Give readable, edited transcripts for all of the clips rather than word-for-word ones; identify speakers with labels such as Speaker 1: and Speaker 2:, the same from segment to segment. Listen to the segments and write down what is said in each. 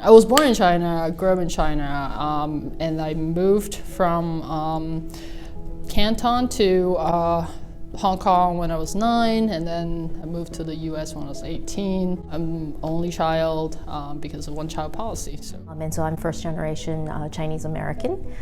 Speaker 1: I was born in China, I grew up in China, and I moved from Canton to Hong Kong when I was 9, and then I moved to the US when I was 18. I'm only child because of one-child policy.
Speaker 2: And so I'm first generation Chinese American.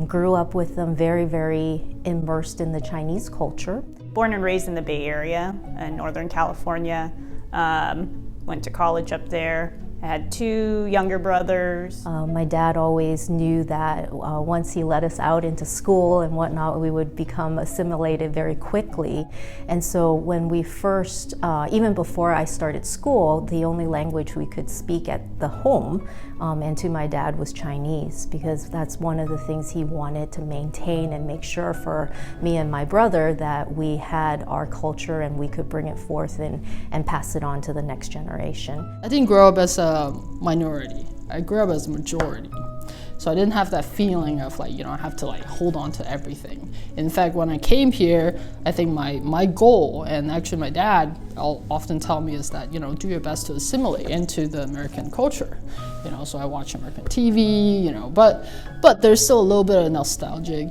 Speaker 2: Grew up with them very, very immersed in the Chinese culture.
Speaker 3: Born and raised in the Bay Area in Northern California. Went to college up there. I had 2 younger brothers.
Speaker 2: My dad always knew that once he let us out into school and whatnot, we would become assimilated very quickly. And so when we first, even before I started school, the only language we could speak at the home and to my dad was Chinese, because that's one of the things he wanted to maintain and make sure for me and my brother that we had our culture and we could bring it forth and pass it on to the next generation.
Speaker 1: I didn't grow up as a minority. I grew up as a majority. So I didn't have that feeling of I have to hold on to everything. In fact, when I came here, I think my goal, and actually my dad will often tell me, is that, do your best to assimilate into the American culture. So I watch American TV, but there's still a little bit of nostalgic,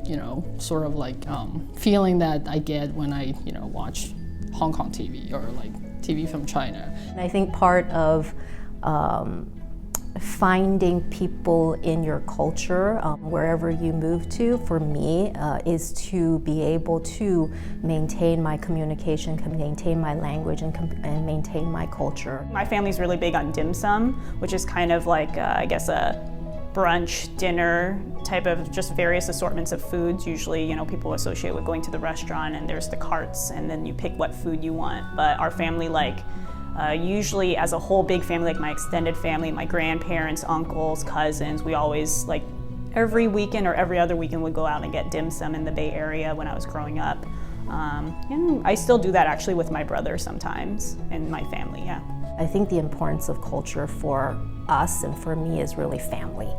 Speaker 1: sort of feeling that I get when I, watch Hong Kong TV or TV from China.
Speaker 2: And I think part of finding people in your culture, wherever you move to, for me, is to be able to maintain my communication, maintain my language, and maintain my culture.
Speaker 3: My family's really big on dim sum, which is kind of I guess a brunch, dinner type of just various assortments of foods. Usually, people associate with going to the restaurant and there's the carts and then you pick what food you want. But our family, usually as a whole big family, my extended family, my grandparents, uncles, cousins, we always every weekend or every other weekend would go out and get dim sum in the Bay Area when I was growing up. And I still do that actually with my brother sometimes and my family, yeah.
Speaker 2: I think the importance of culture for us and for me is really family.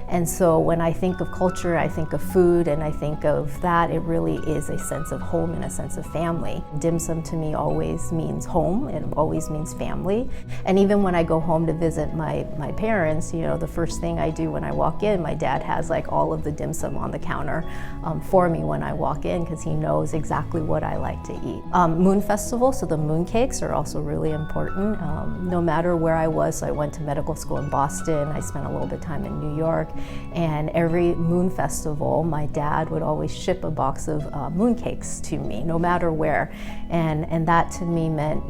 Speaker 2: And so when I think of culture, I think of food, and I think of that, it really is a sense of home and a sense of family. Dim sum to me always means home, it always means family. And even when I go home to visit my parents, the first thing I do when I walk in, my dad has all of the dim sum on the counter for me when I walk in, because he knows exactly what I like to eat. Moon Festival, so the moon cakes are also really important. No matter where I was, so I went to medical school in Boston, I spent a little bit of time in New York, and every moon festival, my dad would always ship a box of moon cakes to me, no matter where. And that to me meant,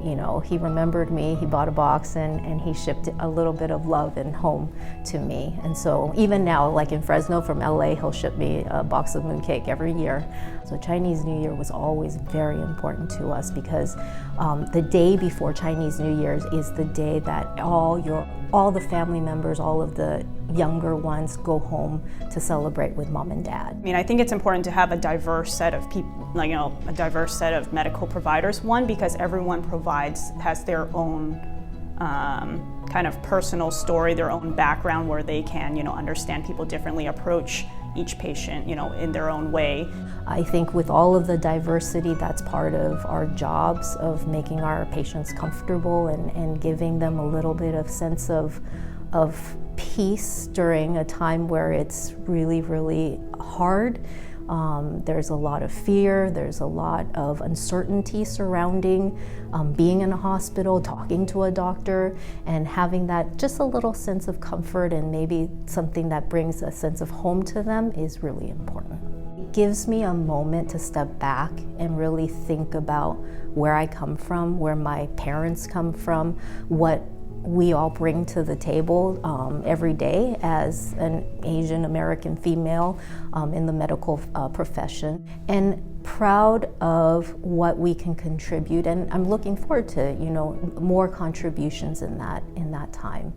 Speaker 2: he remembered me, he bought a box, and he shipped a little bit of love and home to me. And so even now, in Fresno from LA, he'll ship me a box of moon cake every year. So Chinese New Year was always very important to us, because the day before Chinese New Year's is the day that all the family members, all of the younger ones go home to celebrate with mom and dad.
Speaker 3: I think it's important to have a diverse set of people, a diverse set of medical providers. One, because everyone has their own kind of personal story, their own background, where they can, understand people differently, approach each patient, in their own way.
Speaker 2: I think with all of the diversity, that's part of our jobs, of making our patients comfortable and giving them a little bit of sense of peace during a time where it's really, really hard. There's a lot of fear, there's a lot of uncertainty surrounding being in a hospital, talking to a doctor, and having that just a little sense of comfort and maybe something that brings a sense of home to them is really important. It gives me a moment to step back and really think about where I come from, where my parents come from, what we all bring to the table every day as an Asian American female in the medical profession, and proud of what we can contribute. And I'm looking forward to more contributions in that time.